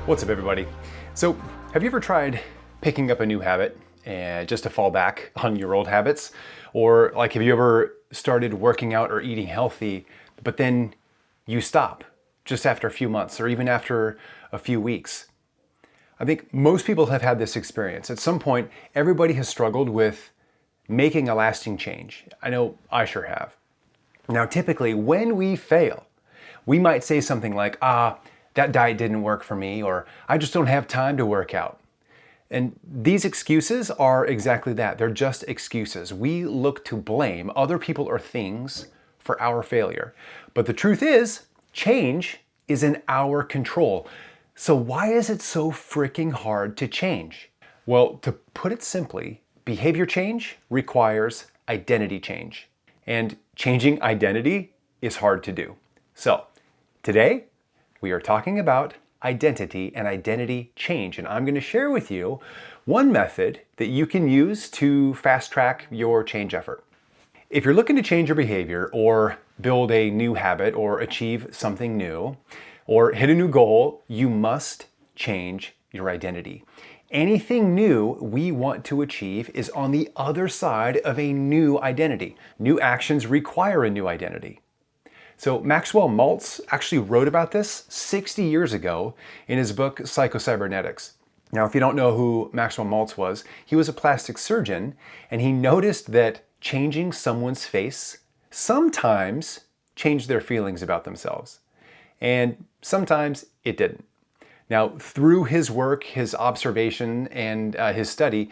What's up, everybody? So, have you ever tried picking up a new habit and just to fall back on your old habits? Or have you ever started working out or eating healthy, but then you stop just after a few months or even after a few weeks? I think most people have had this experience. At some point, everybody has struggled with making a lasting change. I know I sure have. Now, typically, when we fail, we might say something like, that diet didn't work for me, or I just don't have time to work out. And these excuses are exactly that. They're just excuses. We look to blame other people or things for our failure. But the truth is, change is in our control. So why is it so freaking hard to change? Well, to put it simply, behavior change requires identity change. And changing identity is hard to do. So today, we are talking about identity and identity change, and I'm going to share with you one method that you can use to fast track your change effort. If you're looking to change your behavior or build a new habit or achieve something new or hit a new goal, you must change your identity. Anything new we want to achieve is on the other side of a new identity. New actions require a new identity. So Maxwell Maltz actually wrote about this 60 years ago in his book, Psycho-Cybernetics. Now, if you don't know who Maxwell Maltz was, he was a plastic surgeon, and he noticed that changing someone's face sometimes changed their feelings about themselves, and sometimes it didn't. Now, through his work, his observation, and his study,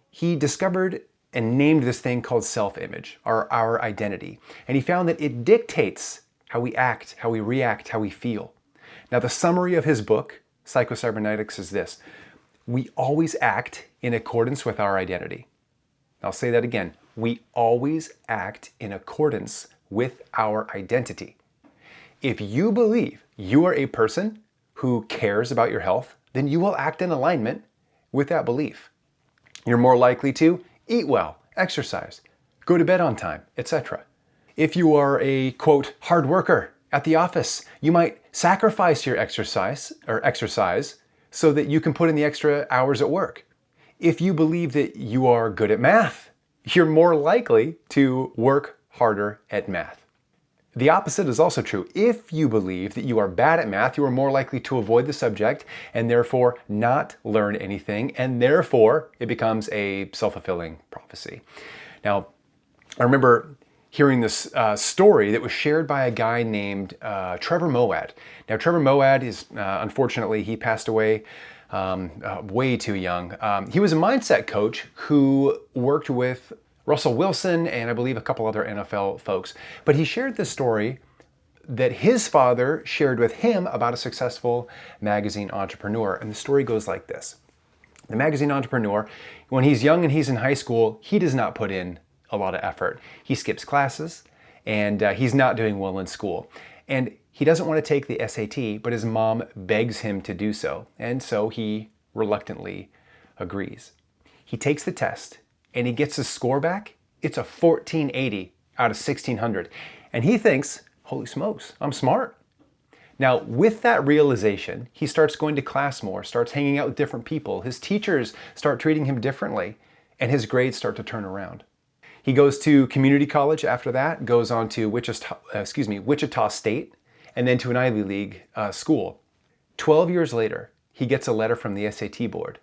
he discovered and named this thing called self-image, our identity. And he found that it dictates how we act, how we react, how we feel. Now, the summary of his book, Psycho-Cybernetics, is this: we always act in accordance with our identity. I'll say that again. We always act in accordance with our identity. If you believe you are a person who cares about your health, then you will act in alignment with that belief. You're more likely to eat well, exercise, go to bed on time, etc. If you are a, quote, hard worker at the office, you might sacrifice your exercise so that you can put in the extra hours at work. If you believe that you are good at math, you're more likely to work harder at math. The opposite is also true. If you believe that you are bad at math, you are more likely to avoid the subject and therefore not learn anything, and therefore it becomes a self-fulfilling prophecy. Now, I remember hearing this story that was shared by a guy named Trevor Moawad. Now, Trevor Moawad is, unfortunately, he passed away way too young. He was a mindset coach who worked with Russell Wilson and I believe a couple other NFL folks. But he shared this story that his father shared with him about a successful magazine entrepreneur. And the story goes like this. The magazine entrepreneur, when he's young and he's in high school, he does not put in a lot of effort. He skips classes and he's not doing well in school. And he doesn't want to take the SAT, but his mom begs him to do so. And so he reluctantly agrees. He takes the test and he gets his score back. It's a 1480 out of 1600. And he thinks, holy smokes, I'm smart. Now, with that realization, he starts going to class more, starts hanging out with different people. His teachers start treating him differently, and his grades start to turn around. He goes to community college after that, goes on to Wichita State, and then to an Ivy League school. 12 years later, he gets a letter from the SAT board.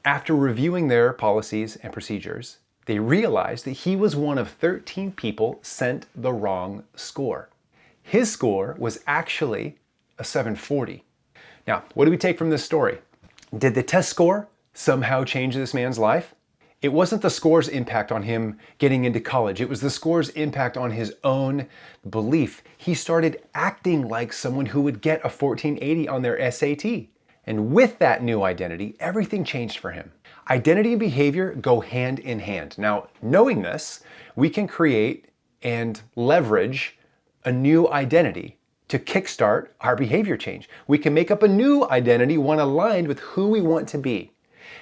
After reviewing their policies and procedures, they realized that he was one of 13 people sent the wrong score. His score was actually a 740. Now, what do we take from this story? Did the test score somehow change this man's life? It wasn't the score's impact on him getting into college. It was the score's impact on his own belief. He started acting like someone who would get a 1480 on their SAT. And with that new identity, everything changed for him. Identity and behavior go hand in hand. Now, knowing this, we can create and leverage a new identity to kickstart our behavior change. We can make up a new identity, one aligned with who we want to be.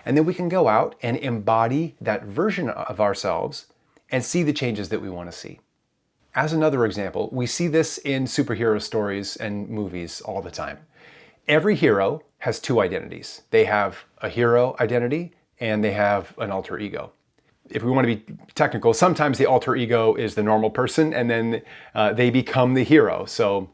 And then we can go out and embody that version of ourselves and see the changes that we want to see. As another example, we see this in superhero stories and movies all the time. Every hero has two identities. They have a hero identity and they have an alter ego. If we want to be technical, sometimes the alter ego is the normal person and then they become the hero. So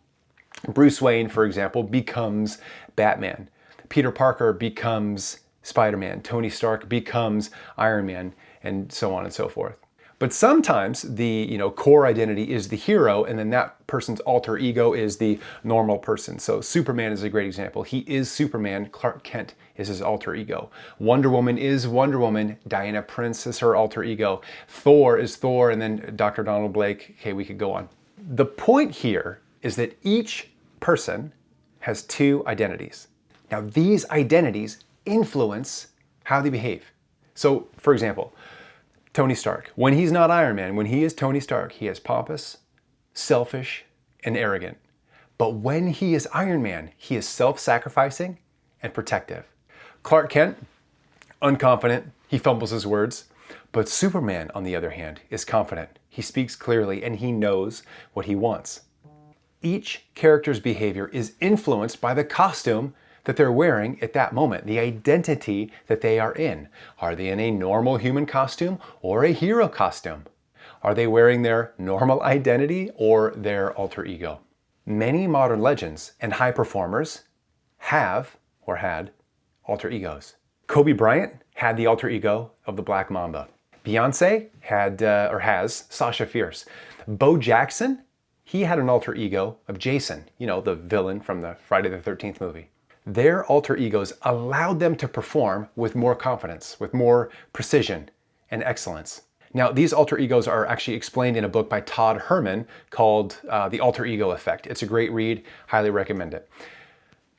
Bruce Wayne, for example, becomes Batman. Peter Parker becomes Spider-Man. Tony Stark becomes Iron Man, and so on and so forth. But sometimes the core identity is the hero, and then that person's alter ego is the normal person. So Superman is a great example. He is Superman. Clark Kent is his alter ego. Wonder Woman is Wonder Woman. Diana Prince is her alter ego. Thor is Thor, and then Dr. Donald Blake. Okay, we could go on. The point here is that each person has two identities. Now, these identities influence how they behave. So, for example, Tony Stark, when he's not Iron Man, when he is Tony Stark, he is pompous, selfish, and arrogant. But when he is Iron Man, he is self-sacrificing and protective. Clark Kent, unconfident, he fumbles his words. But Superman, on the other hand, is confident. He speaks clearly and he knows what he wants. Each character's behavior is influenced by the costume that they're wearing at that moment, the identity that they are in. Are they in a normal human costume or a hero costume? Are they wearing their normal identity or their alter ego? Many modern legends and high performers have or had alter egos. Kobe Bryant had the alter ego of the Black Mamba. Beyonce had or has Sasha Fierce. Bo Jackson, he had an alter ego of Jason, the villain from the Friday the 13th movie. Their alter egos allowed them to perform with more confidence, with more precision and excellence. Now, these alter egos are actually explained in a book by Todd Herman called The Alter Ego Effect. It's a great read, highly recommend it.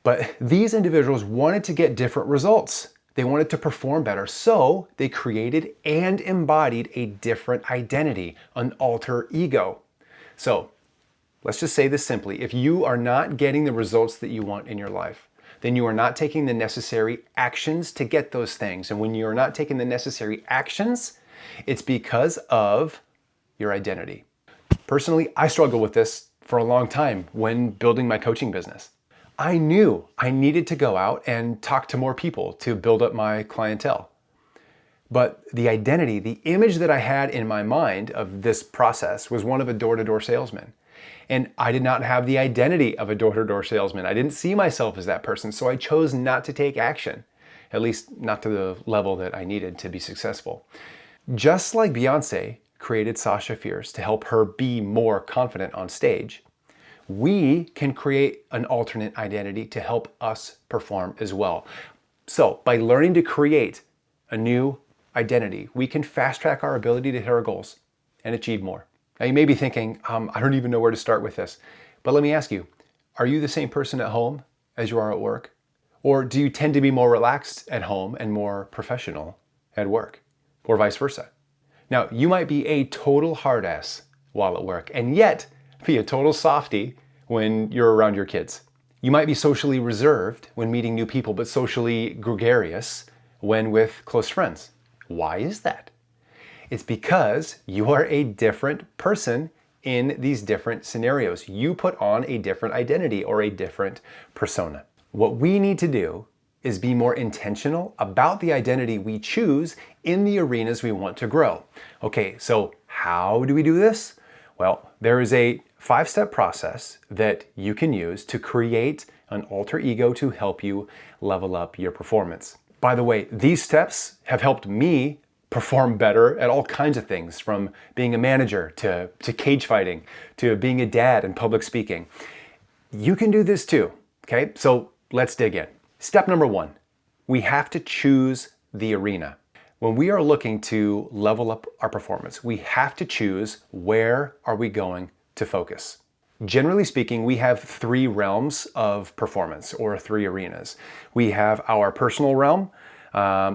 But these individuals wanted to get different results. They wanted to perform better, so they created and embodied a different identity, an alter ego. So, let's just say this simply. If you are not getting the results that you want in your life, then you are not taking the necessary actions to get those things. And when you are not taking the necessary actions, it's because of your identity. Personally, I struggled with this for a long time when building my coaching business. I knew I needed to go out and talk to more people to build up my clientele. But the identity, the image that I had in my mind of this process was one of a door-to-door salesman. And I did not have the identity of a door-to-door salesman. I didn't see myself as that person, so I chose not to take action, at least not to the level that I needed to be successful. Just like Beyonce created Sasha Fierce to help her be more confident on stage, we can create an alternate identity to help us perform as well. So by learning to create a new identity, we can fast track our ability to hit our goals and achieve more. Now you may be thinking, I don't even know where to start with this. But let me ask you, are you the same person at home as you are at work? Or do you tend to be more relaxed at home and more professional at work? Or vice versa? Now, you might be a total hard ass while at work and yet be a total softie when you're around your kids. You might be socially reserved when meeting new people, but socially gregarious when with close friends. Why is that? It's because you are a different person in these different scenarios. You put on a different identity or a different persona. What we need to do is be more intentional about the identity we choose in the arenas we want to grow. Okay, so how do we do this? Well, there is a 5-step process that you can use to create an alter ego to help you level up your performance. By the way, these steps have helped me perform better at all kinds of things, from being a manager to cage fighting, to being a dad and public speaking. You can do this too, okay? So let's dig in. Step number 1, we have to choose the arena. When we are looking to level up our performance, we have to choose where are we going to focus. Generally speaking, we have 3 realms of performance, or 3 arenas. We have our personal realm,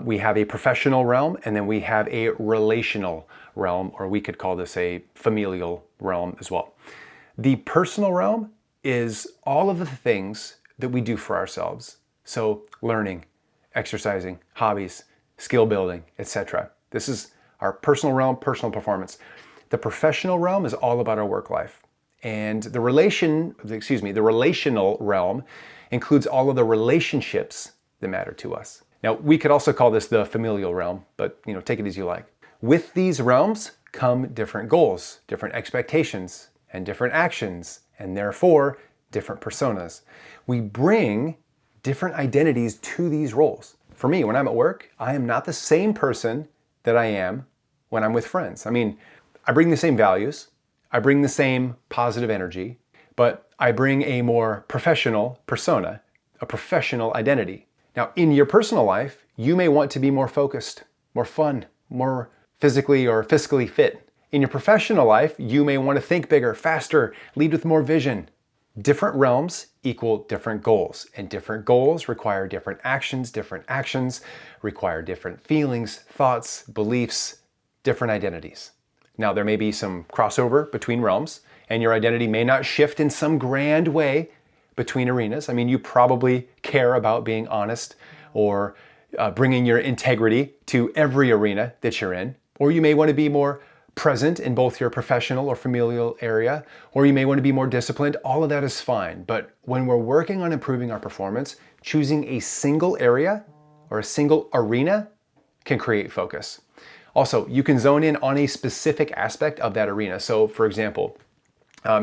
we have a professional realm, and then we have a relational realm, or we could call this a familial realm as well. The personal realm is all of the things that we do for ourselves. So learning, exercising, hobbies, skill building, etc. This is our personal realm, personal performance. The professional realm is all about our work life. And the relational realm includes all of the relationships that matter to us. Now, we could also call this the familial realm, but take it as you like. With these realms come different goals, different expectations, and different actions, and therefore different personas. We bring different identities to these roles. For me, when I'm at work, I am not the same person that I am when I'm with friends. I bring the same values, I bring the same positive energy, but I bring a more professional persona, a professional identity. Now, in your personal life, you may want to be more focused, more fun, more physically or fiscally fit. In your professional life, you may want to think bigger, faster, lead with more vision. Different realms equal different goals, and different goals require different actions require different feelings, thoughts, beliefs, different identities. Now, there may be some crossover between realms, and your identity may not shift in some grand way between arenas. You probably care about being honest or bringing your integrity to every arena that you're in, or you may want to be more present in both your professional or familial area, or you may want to be more disciplined. All of that is fine. But when we're working on improving our performance, choosing a single area or a single arena can create focus. Also, you can zone in on a specific aspect of that arena. So for example,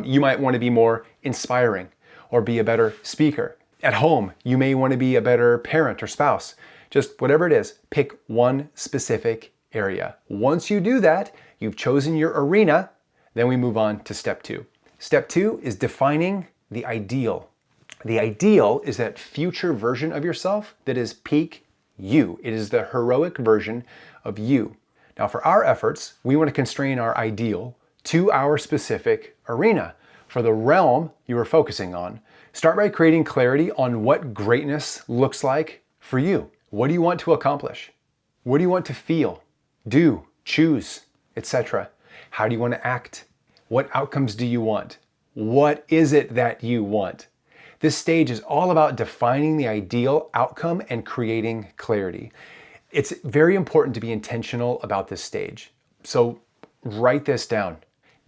you might want to be more inspiring or be a better speaker. At home, you may want to be a better parent or spouse. Just whatever it is, pick one specific area. Once you do that, you've chosen your arena, then we move on to step 2. Step 2 is defining the ideal. The ideal is that future version of yourself that is peak you. It is the heroic version of you. Now, for our efforts, we want to constrain our ideal to our specific arena. For the realm you are focusing on, start by creating clarity on what greatness looks like for you. What do you want to accomplish? What do you want to feel, do, choose, etc.? How do you want to act? What outcomes do you want? What is it that you want? This stage is all about defining the ideal outcome and creating clarity. It's very important to be intentional about this stage. So write this down.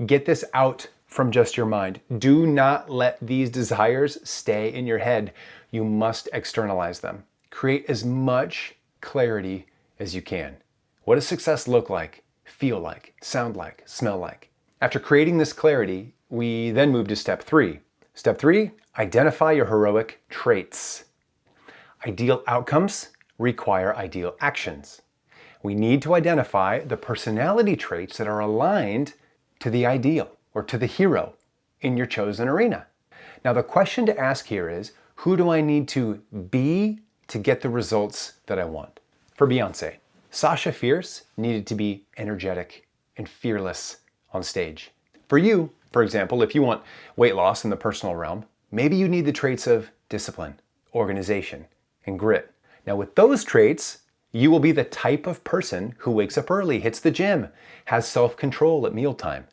Get this out from just your mind. Do not let these desires stay in your head. You must externalize them. Create as much clarity as you can. What does success look like, feel like, sound like, smell like? After creating this clarity, we then move to step 3. Step 3, identify your heroic traits. Ideal outcomes require ideal actions. We need to identify the personality traits that are aligned to the ideal or to the hero in your chosen arena. Now, the question to ask here is, who do I need to be to get the results that I want? For Beyonce, Sasha Fierce needed to be energetic and fearless on stage. For you, for example, if you want weight loss in the personal realm, maybe you need the traits of discipline, organization, and grit. Now, with those traits, you will be the type of person who wakes up early, hits the gym, has self-control at mealtime.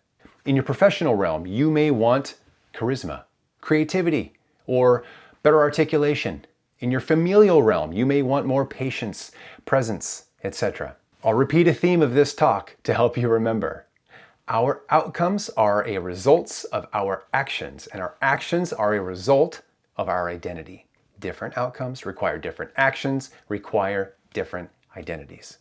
In your professional realm, you may want charisma, creativity, or better articulation. In your familial realm, you may want more patience, presence, etc. I'll repeat a theme of this talk to help you remember. Our outcomes are a result of our actions, and our actions are a result of our identity. Different outcomes require different actions, require different identities.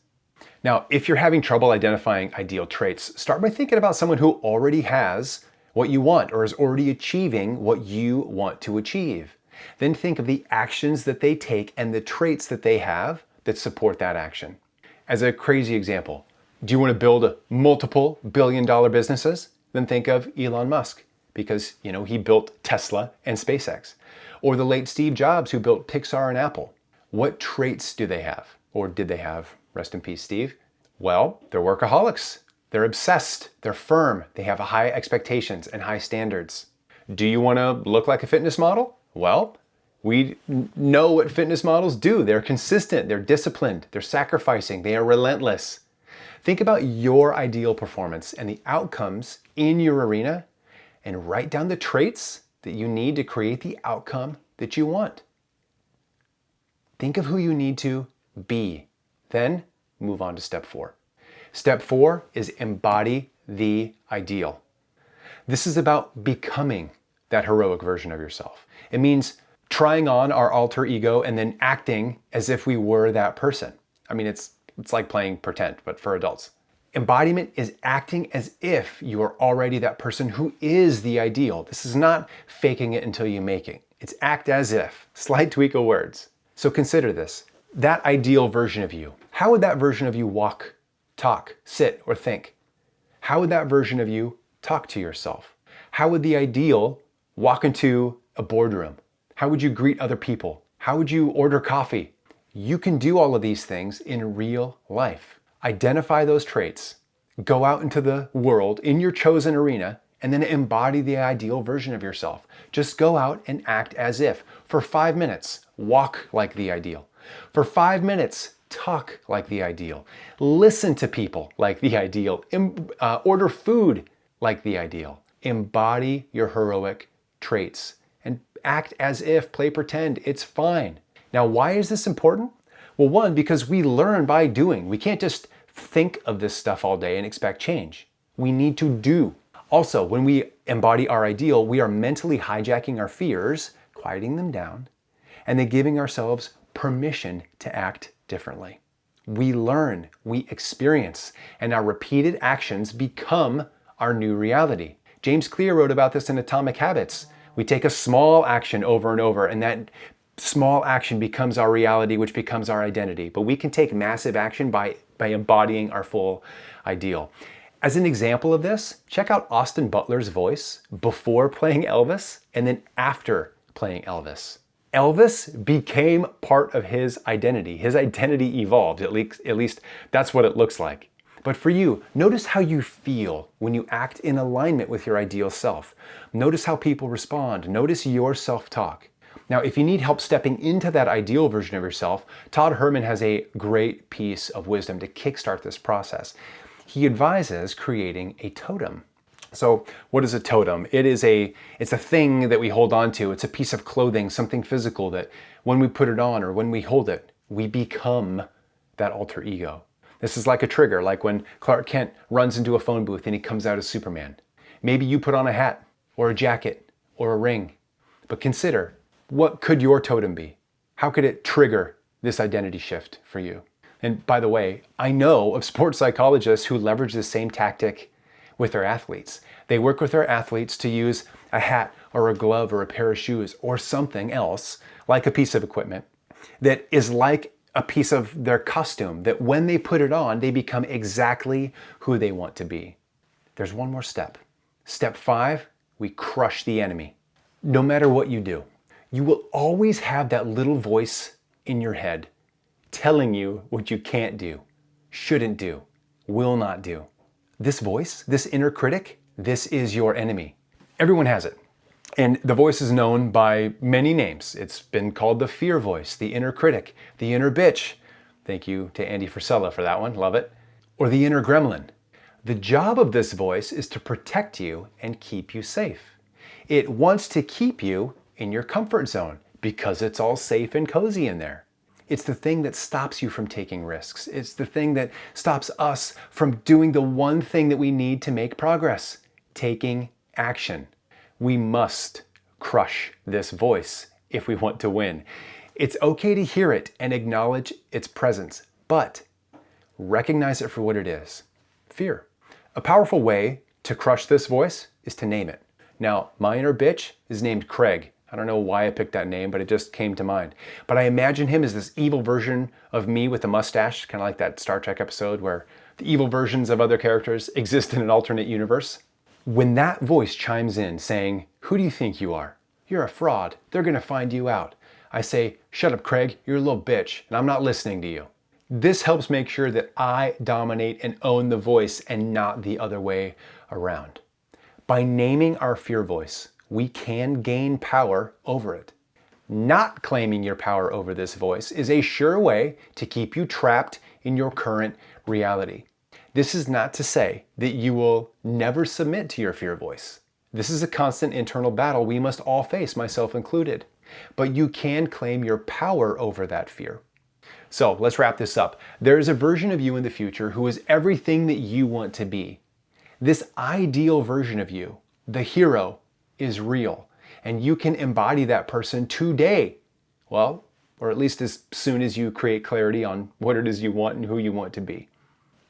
Now, if you're having trouble identifying ideal traits, start by thinking about someone who already has what you want or is already achieving what you want to achieve. Then think of the actions that they take and the traits that they have that support that action. As a crazy example, do you want to build multiple billion-dollar businesses? Then think of Elon Musk, because he built Tesla and SpaceX. Or the late Steve Jobs, who built Pixar and Apple. What traits do they have? Or did they have? Rest in peace, Steve. Well, they're workaholics. They're obsessed. They're firm. They have high expectations and high standards. Do you want to look like a fitness model? Well, we know what fitness models do. They're consistent. They're disciplined. They're sacrificing. They are relentless. Think about your ideal performance and the outcomes in your arena and write down the traits that you need to create the outcome that you want. Think of who you need to be. Then move on to step 4. Step 4 is embody the ideal. This is about becoming that heroic version of yourself. It means trying on our alter ego and then acting as if we were that person. I mean, it's like playing pretend, but for adults. Embodiment is acting as if you are already that person who is the ideal. This is not faking it until you make it. It's act as if. Slight tweak of words. So consider this. That ideal version of you. How would that version of you walk, talk, sit, or think? How would that version of you talk to yourself? How would the ideal walk into a boardroom? How would you greet other people? How would you order coffee? You can do all of these things in real life. Identify those traits, go out into the world in your chosen arena, and then embody the ideal version of yourself. Just go out and act as if. For 5 minutes, walk like the ideal. For 5 minutes, talk like the ideal. Listen to people like the ideal. Order food like the ideal. Embody your heroic traits and act as if, play pretend, it's fine. Now, why is this important? Well, one, because we learn by doing. We can't just think of this stuff all day and expect change. We need to do. Also, when we embody our ideal, we are mentally hijacking our fears, quieting them down, and then giving ourselves permission to act differently. We learn, we experience, and our repeated actions become our new reality. James Clear wrote about this in Atomic Habits. We take a small action over and over, and that small action becomes our reality, which becomes our identity. But we can take massive action by embodying our full ideal. As an example of this, check out Austin Butler's voice before playing Elvis and then after playing Elvis. Elvis became part of his identity. His identity evolved, at least that's what it looks like. But for you, notice how you feel when you act in alignment with your ideal self. Notice how people respond. Notice your self-talk. Now, if you need help stepping into that ideal version of yourself, Todd Herman has a great piece of wisdom to kickstart this process. He advises creating a totem. So what is a totem? It's a thing that we hold on to. It's a piece of clothing, something physical that when we put it on or when we hold it, we become that alter ego. This is like a trigger, like when Clark Kent runs into a phone booth and he comes out as Superman. Maybe you put on a hat or a jacket or a ring, but consider, what could your totem be? How could it trigger this identity shift for you? And by the way, I know of sports psychologists who leverage the same tactic with their athletes. They work with their athletes to use a hat or a glove or a pair of shoes or something else, like a piece of equipment, that is like a piece of their costume, that when they put it on, they become exactly who they want to be. There's one more step. Step 5, we crush the enemy. No matter what you do, you will always have that little voice in your head telling you what you can't do, shouldn't do, will not do. This voice, this inner critic, this is your enemy. Everyone has it. And the voice is known by many names. It's been called the fear voice, the inner critic, the inner bitch. Thank you to Andy Frisella for that one, love it. Or the inner gremlin. The job of this voice is to protect you and keep you safe. It wants to keep you in your comfort zone because it's all safe and cozy in there. It's the thing that stops you from taking risks. It's the thing that stops us from doing the one thing that we need to make progress, taking action. We must crush this voice if we want to win. It's okay to hear it and acknowledge its presence, but recognize it for what it is. Fear. A powerful way to crush this voice is to name it. Now, my inner bitch is named Craig. I don't know why I picked that name, but it just came to mind. But I imagine him as this evil version of me with a mustache, kind of like that Star Trek episode where the evil versions of other characters exist in an alternate universe. When that voice chimes in saying, "Who do you think you are? You're a fraud. They're going to find you out," I say, "Shut up, Craig. You're a little bitch, and I'm not listening to you." This helps make sure that I dominate and own the voice and not the other way around. By naming our fear voice, we can gain power over it. Not claiming your power over this voice is a sure way to keep you trapped in your current reality. This is not to say that you will never submit to your fear voice. This is a constant internal battle we must all face, myself included. But you can claim your power over that fear. So let's wrap this up. There is a version of you in the future who is everything that you want to be. This ideal version of you, the hero, is real. and you can embody that person today. Well, or at least as soon as you create clarity on what it is you want and who you want to be.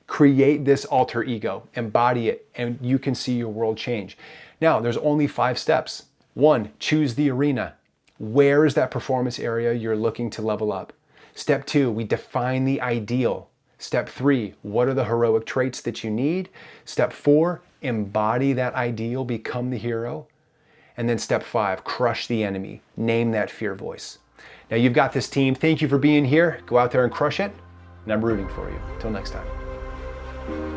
Create this alter ego, embody it, and you can see your world change. Now, there's only 5 steps. 1, choose the arena. Where is that performance area you're looking to level up? Step 2, we define the ideal. Step 3, what are the heroic traits that you need? Step 4, embody that ideal, become the hero. And then step 5, crush the enemy, name that fear voice. Now you've got this, team. Thank you for being here. Go out there and crush it. And I'm rooting for you. Till next time.